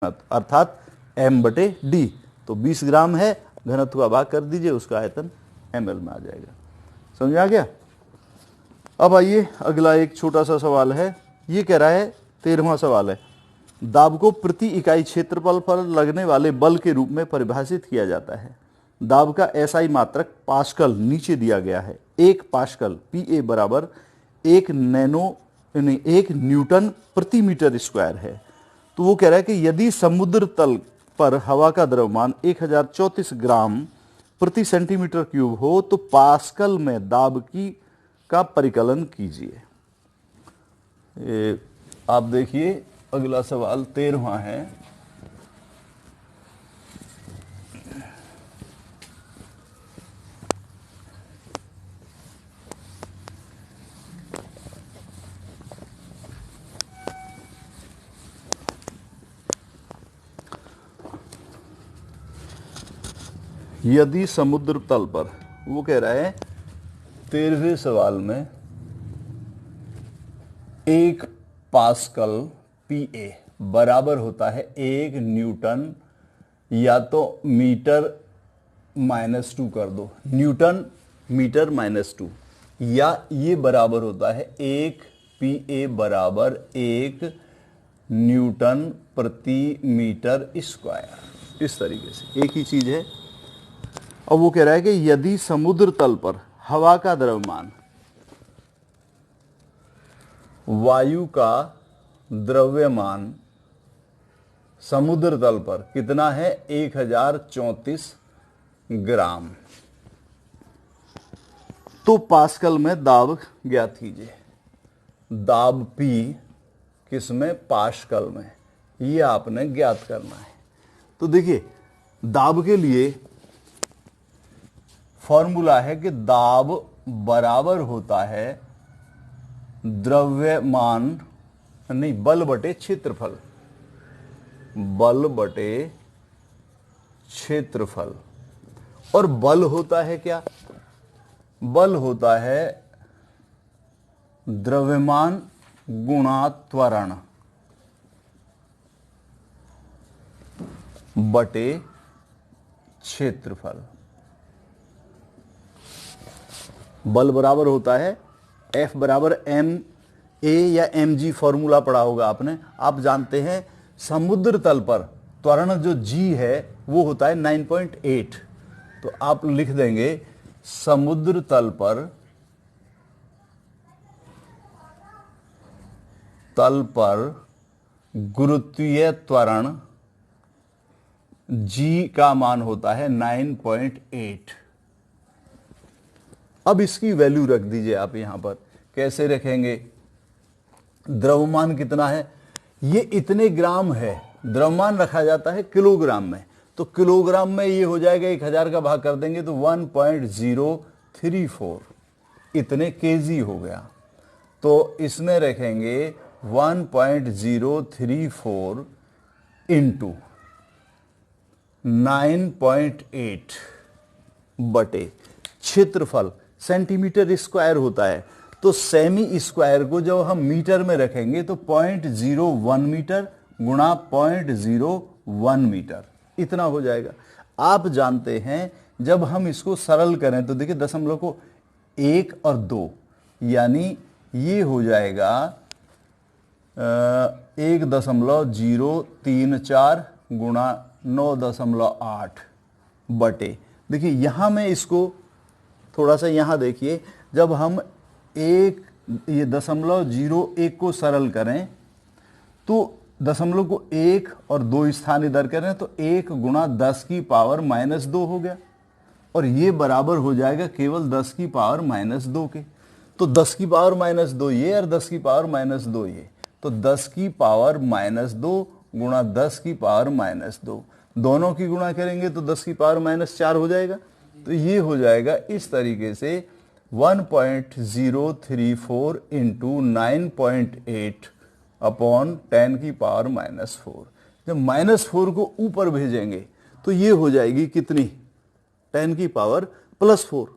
अर्थात m/d। तो 20 ग्राम है, घनत्व का भाग कर दीजिए, उसका आयतन ml में आ जाएगा। समझ आ गया? अब आइए अगला एक छोटा सा सवाल है। ये कह रहा है, 13वां सवाल है, दाब को प्रति इकाई क्षेत्रफल पर लगने वाले बल के रूप में परिभाषित किया जाता है। दाब का एसआई मात्रक पास्कल नीचे दिया गया है। 1 पास्कल पीए बराबर 1 न्यूटन प्रति मीटर स्क्वायर है। तो वो कह रहा है कि यदि समुद्र तल पर हवा का द्रव्यमान 1034 ग्राम प्रति सेंटीमीटर क्यूब हो तो पास्कल में दाब का परिकलन कीजिए। आप देखिए अगला सवाल 13वां है। यदि समुद्र तल पर, वो कह रहा है 13वें सवाल में 1 पास्कल पीए बराबर होता है 1 न्यूटन, या तो मीटर -2 कर दो, न्यूटन मीटर -2, या ये बराबर होता है 1 पीए बराबर 1 न्यूटन प्रति मीटर स्क्वायर। इस तरीके से एक ही चीज है। अब वो कह रहा है कि यदि समुद्र तल पर हवा का द्रव्यमान, वायु का द्रव्यमान समुद्र तल पर कितना है 1034 ग्राम, तो पास्कल में दाब ज्ञात कीजिए। दाब P किसमें? पास्कल में। ये आपने ज्ञात करना है। तो देखिए दाब के लिए फॉर्मूला है कि दाब बराबर होता है द्रव्यमान, नहीं, बल बटे क्षेत्रफल, बल बटे क्षेत्रफल। और बल होता है क्या? बल होता है द्रव्यमान गुणा त्वरण बटे क्षेत्रफल। बल बराबर होता है F बराबर ma या mg, फॉर्मूला पढ़ा होगा आपने। आप जानते हैं समुद्र तल पर त्वरण जो g है वो होता है 9.8। तो आप लिख देंगे समुद्र तल पर गुरुत्वीय त्वरण g का मान होता है 9.8। अब इसकी वैल्यू रख दीजिए आप यहां पर। कैसे रखेंगे? द्रव्यमान कितना है? ये इतने ग्राम है। द्रव्यमान रखा जाता है किलोग्राम में, तो किलोग्राम में ये हो जाएगा 1000 का भाग कर देंगे तो 1.034, इतने केजी हो गया। तो इसमें रखेंगे 1.034 इंटू 9.8 बटे क्षेत्रफल सेंटीमीटर स्क्वायर होता है। तो सेमी स्क्वायर को जब हम मीटर में रखेंगे तो 0.01 मीटर गुणा 0.01 मीटर, इतना हो जाएगा। आप जानते हैं जब हम इसको सरल करें तो देखिए दशमलव को 1 और 2, यानी ये हो जाएगा 1.034 गुणा 9.8 बटे, देखिए यहां मैं इसको थोड़ा सा यहां देखिए, जब हम ये 0.01 को सरल करें तो दशमलव को 1 और 2 स्थान इधर करें तो 1 गुणा 10 की पावर -2 हो गया, और ये बराबर हो जाएगा केवल 10 की पावर -2 के। तो 10 की पावर -2 ये और 10 की पावर -2 ये, तो 10 की पावर -2 गुणा 10 की पावर -2, दोनों की गुणा करेंगे तो 10 की पावर -4 हो जाएगा। तो ये हो जाएगा इस तरीके से 1.034 इंटू 9.8 अपॉन 10 की पावर -4। जब -4 को ऊपर भेजेंगे तो ये हो जाएगी कितनी? 10 की पावर +4।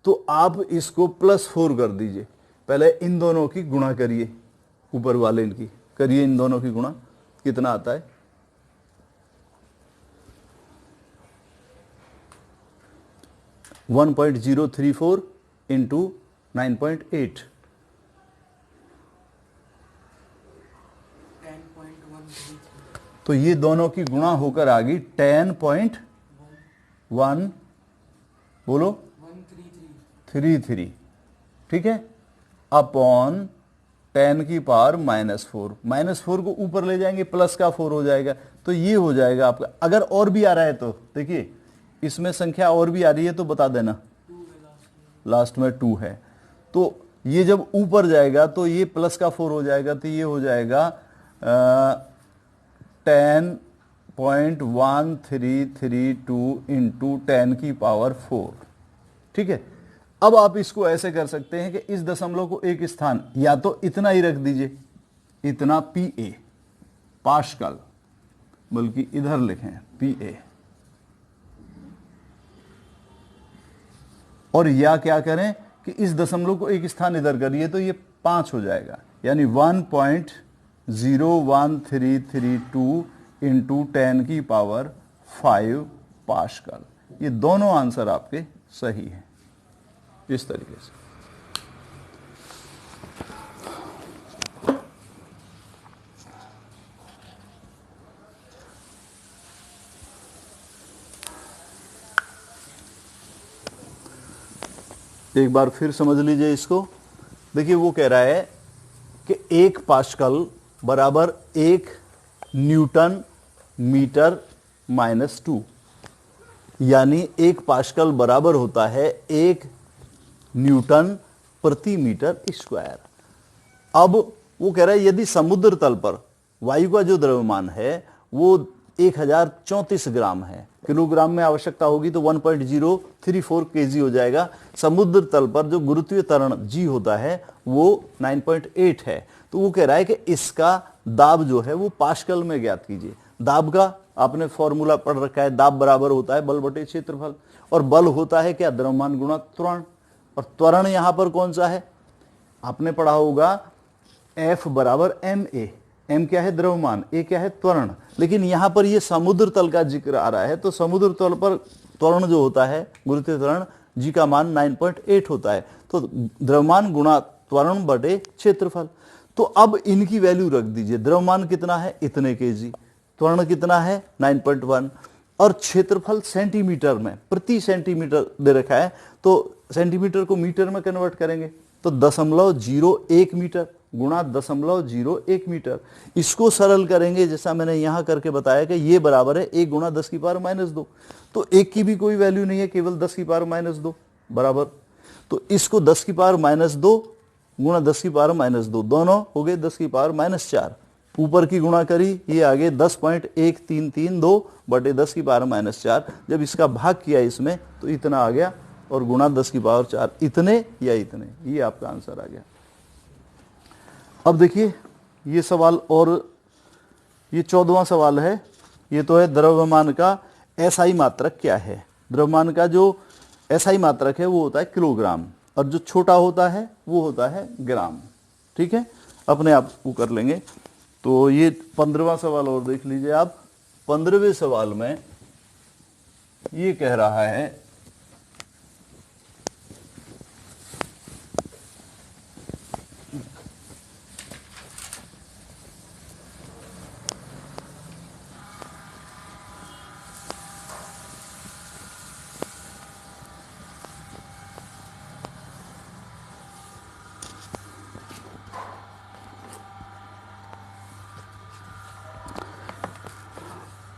तो आप इसको +4 कर दीजिए। पहले इन दोनों की गुणा करिए, ऊपर वाले इनकी करिए, इन दोनों की गुणा कितना आता है 1.034 इंटू 9.8, 10.133 तो ये दोनों की गुणा होकर आ गई 10.1, बोलो 33, ठीक है, अपॉन 10 की पावर -4, -4 को ऊपर ले जाएंगे प्लस का 4 हो जाएगा, तो ये हो जाएगा आपका। अगर और भी आ रहा है तो देखिए इसमें संख्या और भी आ रही है तो बता देना, 2 है लास्ट में 2 है, तो ये जब ऊपर जाएगा तो ये प्लस का 4 हो जाएगा, तो ये हो जाएगा 10.1332 इंटू 10 की पावर 4, ठीक है। अब आप इसको ऐसे कर सकते हैं कि इस दशमलव को एक स्थान या तो इतना ही रख दीजिए, इतना PA पास्कल, बल्कि इधर लिखें PA, और या क्या करें कि इस दशमलव को एक स्थान इधर करिए तो ये 5 हो जाएगा, यानी 1.01332 इंटू 10 की पावर 5 पास्कल। ये दोनों आंसर आपके सही हैं, इस तरीके से। एक बार फिर समझ लीजिए इसको। देखिए वो कह रहा है कि 1 पास्कल बराबर 1 न्यूटन मीटर -2, यानी 1 पास्कल बराबर होता है 1 न्यूटन प्रति मीटर स्क्वायर। अब वो कह रहा है यदि समुद्र तल पर वायु का जो द्रव्यमान है वो 1034 ग्राम है, किलोग्राम में आवश्यकता होगी तो 1.034 kg हो जाएगा। समुद्र तल पर जो गुरुत्वीय त्वरण G होता है वो 9.8 है, तो वो कह रहा है कि इसका दाब जो है वो पास्कल में ज्ञात कीजिए। दाब का आपने फॉर्मूला पढ़ रखा है, दाब बराबर होता है बल बटे क्षेत्रफल, और बल होता है क्या, द्रव्यमान गुणा त्वरण, और त्वरण यहां पर कौन सा है, आपने पढ़ा होगा F बराबर ma, m क्या है द्रव्यमान, a क्या है त्वरण, लेकिन यहां पर ये समुद्र तल का जिक्र आ रहा है, तो समुद्र तल पर त्वरण जो होता है गुरुत्वीय त्वरण g का मान 9.8 होता है, तो द्रव्यमान गुणा त्वरण बटे क्षेत्रफल। तो अब इनकी वैल्यू रख दीजिए, द्रव्यमान कितना है इतने kg, त्वरण कितना है 9.1, और क्षेत्रफल सेंटीमीटर में प्रति सेंटीमीटर दे रखा है, तो सेंटीमीटर को मीटर में कन्वर्ट करेंगे तो 0.01 मीटर गुणा 0.01 मीटर। इसको सरल करेंगे जैसा मैंने यहां करके बताया कि ये बराबर है 1 गुणा 10 की पावर -2, तो 1 की भी कोई वैल्यू नहीं है, केवल 10 की पावर -2 बराबर, तो इसको 10 की पावर -2 गुणा 10 की पावर -2 दोनों हो गए 10 की पावर -4, ऊपर की गुणा करी ये आगे 10.1332 बटे 10 की पावर -4, जब इसका भाग किया इसमें तो इतना आ गया, और गुणा 10 की पावर 4, इतने या इतने, ये आपका आंसर आ गया। अब देखिए ये सवाल, और ये 14वां सवाल है, ये तो है द्रव्यमान का SI मात्रक क्या है। द्रव्यमान का जो SI मात्रक है वो होता है किलोग्राम, और जो छोटा होता है वो होता है ग्राम, ठीक है, अपने आप वो कर लेंगे। तो ये 15वां सवाल और देख लीजिए आप। 15वें सवाल में ये कह रहा है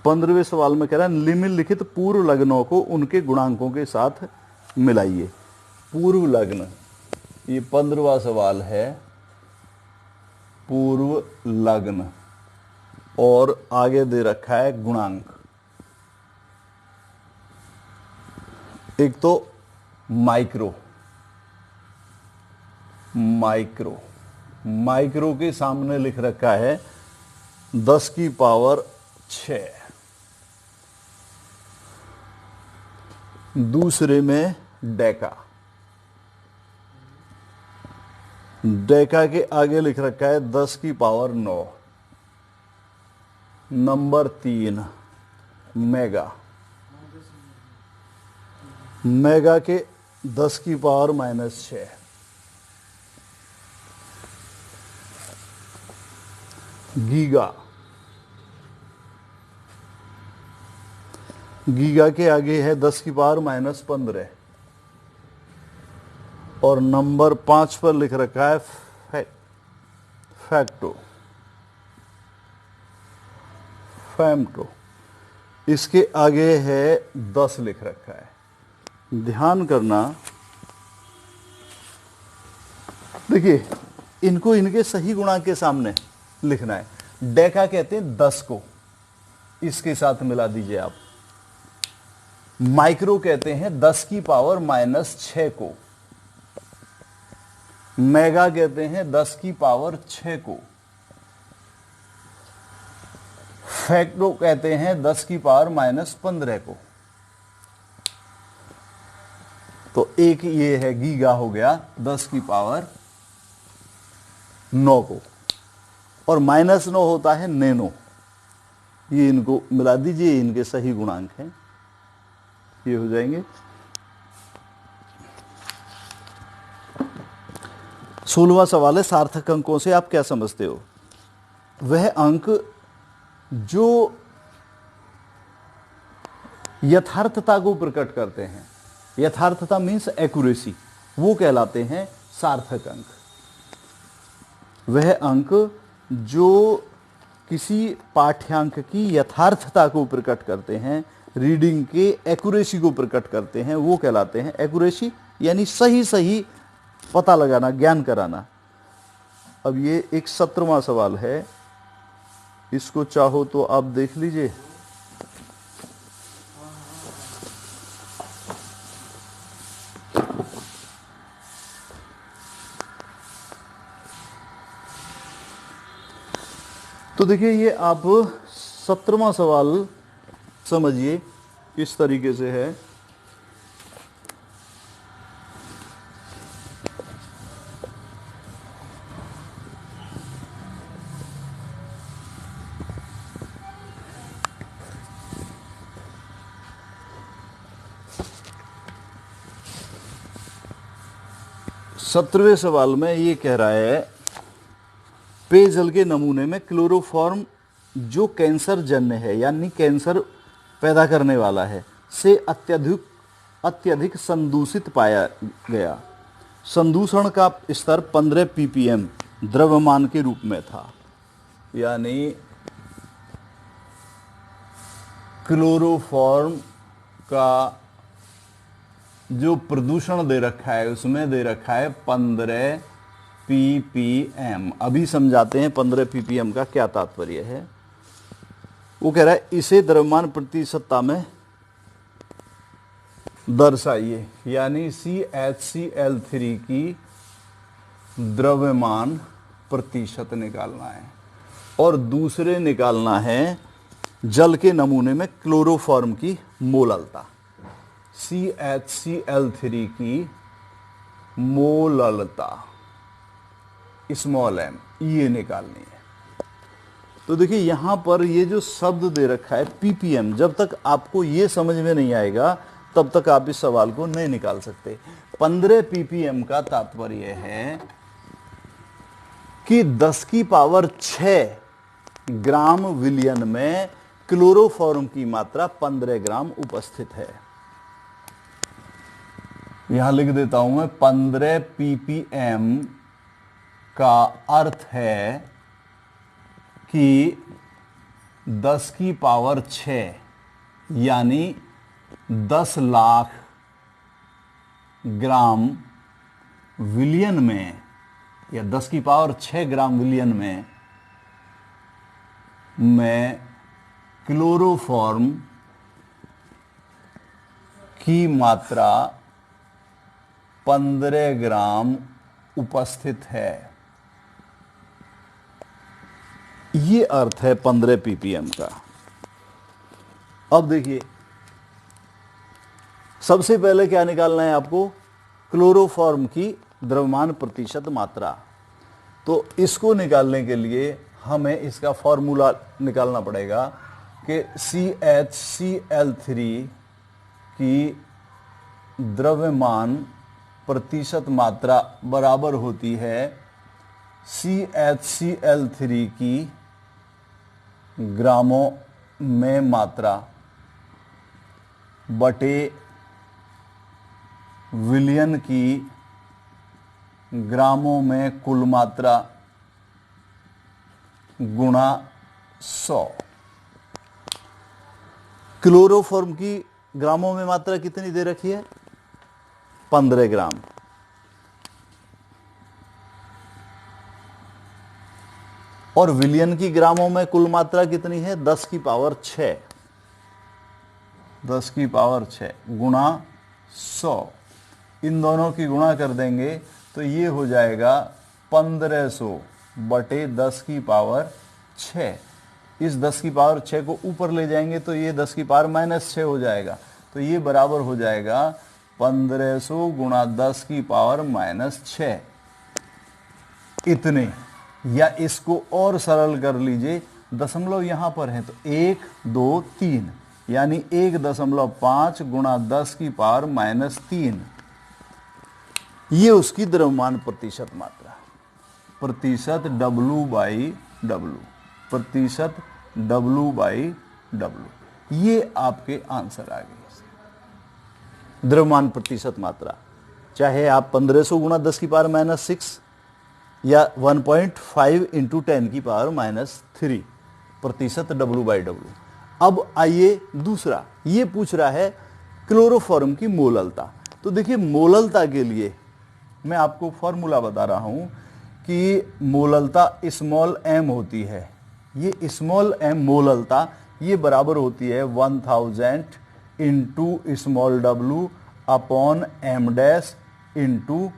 पंद्रहवें सवाल में कह रहा है निम्नलिखित पूर्व लग्नों को उनके गुणांकों के साथ मिलाइए। पूर्व लग्न, ये 15वां सवाल है, पूर्व लग्न, और आगे दे रखा है गुणांक। एक तो माइक्रो, माइक्रो माइक्रो के सामने लिख रखा है 10 की पावर 6, दूसरे में डेका, डेका के आगे लिख रखा है 10 की पावर 9, नंबर 3 मेगा, मेगा के 10 की पावर -6, गीगा, गीगा के आगे है 10 की पावर -15, और नंबर 5 पर लिख रखा है फैक्टो, फैम्टो, इसके आगे है 10 लिख रखा है। ध्यान करना, देखिए इनको इनके सही गुणांक के सामने लिखना है। डेका कहते हैं 10 को, इसके साथ मिला दीजिए आप। माइक्रो कहते हैं 10 की पावर -6 को। मेगा कहते हैं 10 की पावर 6 को। फैक्टो कहते हैं 10 की पावर -15 को। तो एक ये है गीगा हो गया 10 की पावर 9 को, और -9 होता है नैनो। ये इनको मिला दीजिए, इनके सही गुणांक हैं, ये हो जाएंगे। 16वां सवाल है, सार्थक अंकों से आप क्या समझते हो? वह अंक जो यथार्थता को प्रकट करते हैं, यथार्थता मीन्स एक्यूरेसी, वो कहलाते हैं सार्थक अंक। वह अंक जो किसी पाठ्यांक की यथार्थता को प्रकट करते हैं, रीडिंग के एक्यूरेसी को प्रकट करते हैं, वो कहलाते हैं एक्यूरेसी, यानी सही सही पता लगाना, ज्ञान कराना। अब ये एक 17वां सवाल है, इसको चाहो तो आप देख लीजिए। तो देखिए ये आप 17वां सवाल समझिए किस तरीके से है। सत्रहवें सवाल में ये कह रहा है, पेयजल के नमूने में क्लोरोफॉर्म जो कैंसर जन्य है, यानी कैंसर पैदा करने वाला है, से अत्यधिक संदूषित पाया गया। संदूषण का स्तर 15 ppm द्रव्यमान के रूप में था। यानी क्लोरोफॉर्म का जो प्रदूषण दे रखा है उसमें दे रखा है 15 ppm। अभी समझाते हैं 15 ppm का क्या तात्पर्य है। वो कह रहा है इसे द्रव्यमान प्रतिशतता में दर्शाइए, यानी CHCl3 की द्रव्यमान प्रतिशत निकालना है, और दूसरे निकालना है जल के नमूने में क्लोरोफॉर्म की मोललता, CHCl3 की मोललता स्मॉल m, ये निकालनी है। तो देखिए यहां पर ये जो शब्द दे रखा है ppm, जब तक आपको ये समझ में नहीं आएगा तब तक आप इस सवाल को नहीं निकाल सकते। 15 ppm का तात्पर्य है कि 10 की पावर 6 ग्राम विलियन में क्लोरोफॉर्म की मात्रा 15 ग्राम उपस्थित है। यहां लिख देता हूं मैं, 15 ppm का अर्थ है कि 10 की पावर 6 यानी 10 लाख ग्राम विलियन में, या 10 की पावर 6 ग्राम विलियन में क्लोरोफॉर्म की मात्रा 15 ग्राम उपस्थित है। ये अर्थ है 15 ppm का। अब देखिए सबसे पहले क्या निकालना है आपको, क्लोरोफॉर्म की द्रव्यमान प्रतिशत मात्रा। तो इसको निकालने के लिए हमें इसका फॉर्मूला निकालना पड़ेगा कि CHCl3 की द्रव्यमान प्रतिशत मात्रा बराबर होती है CHCl3 की ग्रामों में मात्रा बटे विलयन की ग्रामों में कुल मात्रा गुणा 100। क्लोरोफॉर्म की ग्रामों में मात्रा कितनी दे रखी है? 15 ग्राम। और विलयन की ग्रामों में कुल मात्रा कितनी है? 10 की पावर 6। 10 की पावर 6 गुणा 100। इन दोनों की गुणा कर देंगे तो ये हो जाएगा 1500 बटे 10 की पावर 6। इस 10 की पावर 6 को ऊपर ले जाएंगे तो ये 10 की पावर -6 हो जाएगा। तो ये बराबर हो जाएगा 1500 गुणा 10 की पावर -6 इतने। या इसको और सरल कर लीजिए, दशमलव यहां पर है तो 1 2 3 यानी 1.5 गुणा 10 की पावर -3। ये उसकी द्रव्यमान प्रतिशत मात्रा, प्रतिशत W/W, प्रतिशत W/W। ये आपके आंसर आ गए। द्रव्यमान प्रतिशत मात्रा, चाहे आप 1500 गुणा 10 की पावर -6 या 1.5 इंटू 10 की पावर -3 प्रतिशत W/W। अब आइए दूसरा, ये पूछ रहा है क्लोरोफॉर्म की मोललता। तो देखिए मोललता के लिए मैं आपको फॉर्मूला बता रहा हूं कि मोललता स्मॉल m होती है। ये स्मॉल m मोललता ये बराबर होती है 1000 into small w upon m dash into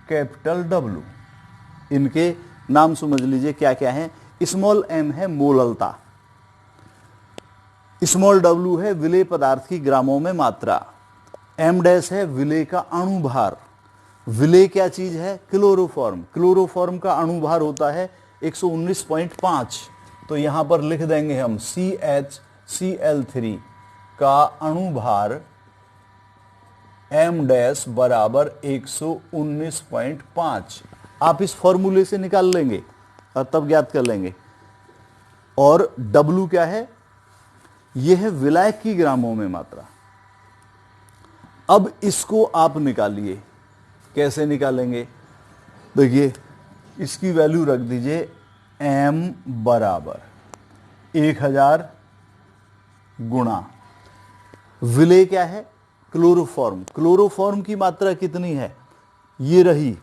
capital W। इनके नाम समझ लीजिए क्या क्या है। स्मॉल m है मोललता, स्मॉल w है विलेय पदार्थ की ग्रामों में मात्रा, m डैश है विलेय का अणुभार। विलेय क्या चीज है? क्लोरोफॉर्म। क्लोरोफॉर्म का अणुभार होता है 119.5। तो यहां पर लिख देंगे हम CHCl3 का अणुभार m डैश बराबर 119.5। आप इस फॉर्मूले से निकाल लेंगे और तब ज्ञात कर लेंगे। और W क्या है? यह है विलायक की ग्रामों में मात्रा। अब इसको आप निकालिए। कैसे निकालेंगे? देखिए इसकी वैल्यू रख दीजिए m बराबर 1000 गुणा विलेय क्या है? क्लोरोफॉर्म। क्लोरोफॉर्म की मात्रा कितनी है? ये रही।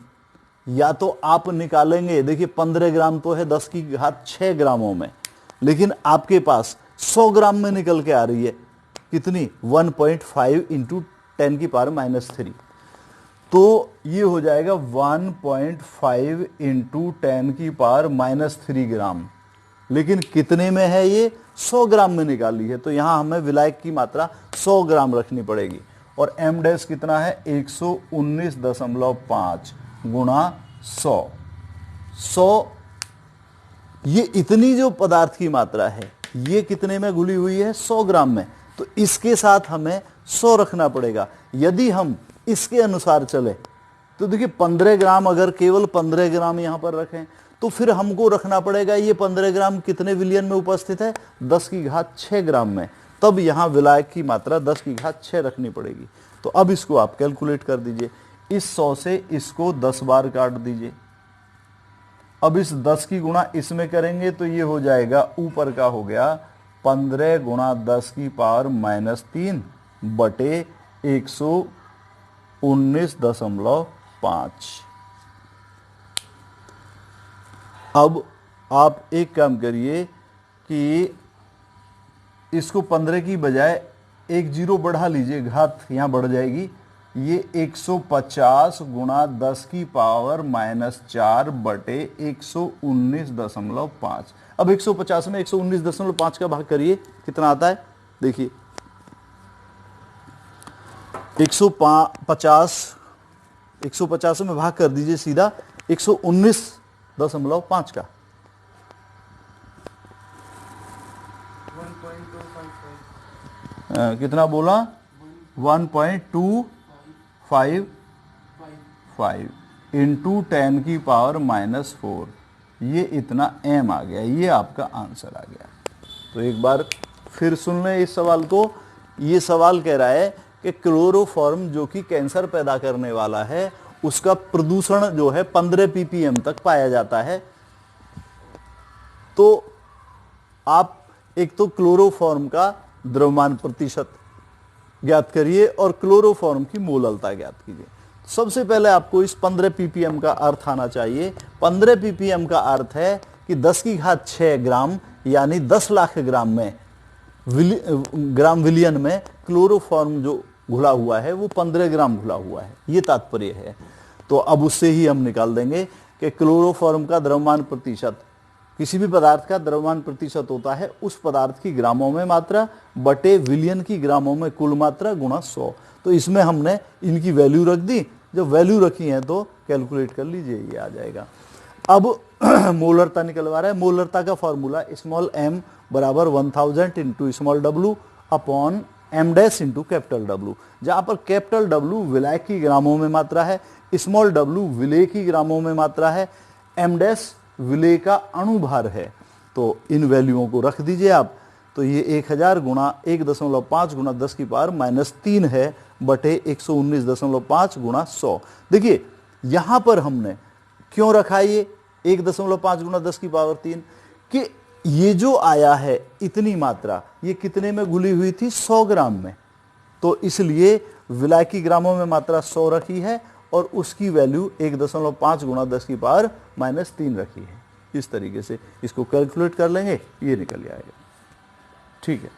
या तो आप निकालेंगे, देखिए 15 ग्राम तो है 10 की घात 6 ग्रामों में, लेकिन आपके पास 100 ग्राम में निकल के आ रही है। कितनी? 1.5 इंटू 10 की पावर -3। तो ये हो जाएगा 1.5 इंटू 10 की पावर -3 ग्राम। लेकिन कितने में है? ये 100 ग्राम में निकाली है। तो यहां हमें विलायक की मात्रा 100 ग्राम रखनी पड़ेगी। और m डैश कितना है? 119.5 गुणा 100। 100 ये इतनी जो पदार्थ की मात्रा है ये कितने में घुली हुई है? 100 ग्राम में। तो इसके साथ हमें 100 रखना पड़ेगा। यदि हम इसके अनुसार चले तो देखिए 15 ग्राम, अगर केवल 15 ग्राम यहां पर रखें तो फिर हमको रखना पड़ेगा ये 15 ग्राम कितने विलयन में उपस्थित है? 10 की घात 6 ग्राम में। तब यहां विलायक की मात्रा 10 की घात 6 रखनी पड़ेगी। तो अब इसको आप कैलकुलेट कर दीजिए। इस 100 से इसको 10 बार काट दीजिए। अब इस 10 की गुणा इसमें करेंगे तो ये हो जाएगा, ऊपर का हो गया 15 गुणा 10 की पावर -3 बटे 119.5। अब आप एक काम करिए कि इसको 15 की बजाय एक जीरो बढ़ा लीजिए, घात यहां बढ़ जाएगी। ये 150 गुणा 10 की पावर -4 बटे 119.5। अब 150 में 119.5 का भाग करिए, कितना आता है? देखिए 150 में भाग कर दीजिए सीधा 119.5 का। 1.255। कितना बोला? 1.2 5 इंटू 10⁻⁻⁴, ये इतना m आ गया, ये आपका आंसर आ गया। तो एक बार फिर सुन लें इस सवाल को। ये सवाल कह रहा है कि क्लोरोफॉर्म जो कि कैंसर पैदा करने वाला है, उसका प्रदूषण जो है 15 ppm तक पाया जाता है। तो आप एक तो क्लोरोफॉर्म का द्रव्यमान प्रतिशत ज्ञात करिए और क्लोरोफॉर्म की मोललता ज्ञात कीजिए। सबसे पहले आपको इस 15 ppm का अर्थ आना चाहिए। 15 ppm का अर्थ है कि 10⁶ ग्राम यानी 10 लाख ग्राम में ग्राम विलियन में क्लोरोफॉर्म जो घुला हुआ है वो 15 ग्राम घुला हुआ है, ये तात्पर्य है। तो अब उससे ही हम निकाल देंगे कि क्लोरोफॉर्म का द्रव्यमान प्रतिशत, किसी भी पदार्थ का द्रव्यमान प्रतिशत होता है उस पदार्थ की ग्रामों में मात्रा बटे विलियन की ग्रामों में कुल मात्रा गुणा 100। तो इसमें हमने इनकी वैल्यू रख दी। जब वैल्यू रखी है तो कैलकुलेट कर लीजिए, ये आ जाएगा। अब मोलरता निकलवा रहा है। मोलरता का फॉर्मूला स्मॉल m बराबर 1000 into small w upon m dash into capital W, जहां पर कैपिटल W विलायक की ग्रामों में मात्रा है, स्मॉल w विलेय की ग्रामों में मात्रा है, m डैश विलेय का अणुभार है। तो इन वैल्यूओं को रख दीजिए आप। तो ये 1000 गुणा 1.5 गुणा 10⁻³ है बटे 119.5 गुणा 100। देखिए यहां पर हमने क्यों रखा ये 1.5 गुणा 10⁻³ कि ये जो आया है इतनी मात्रा, ये कितने में घुली हुई थी? 100 ग्राम में। तो इसलिए विलायकी ग्रामों में मात्रा 100 रखी है और उसकी वैल्यू 1.5 गुणा 10⁻³ रखी है। इस तरीके से इसको कैलकुलेट कर लेंगे, ये निकल जाएगा। ठीक है।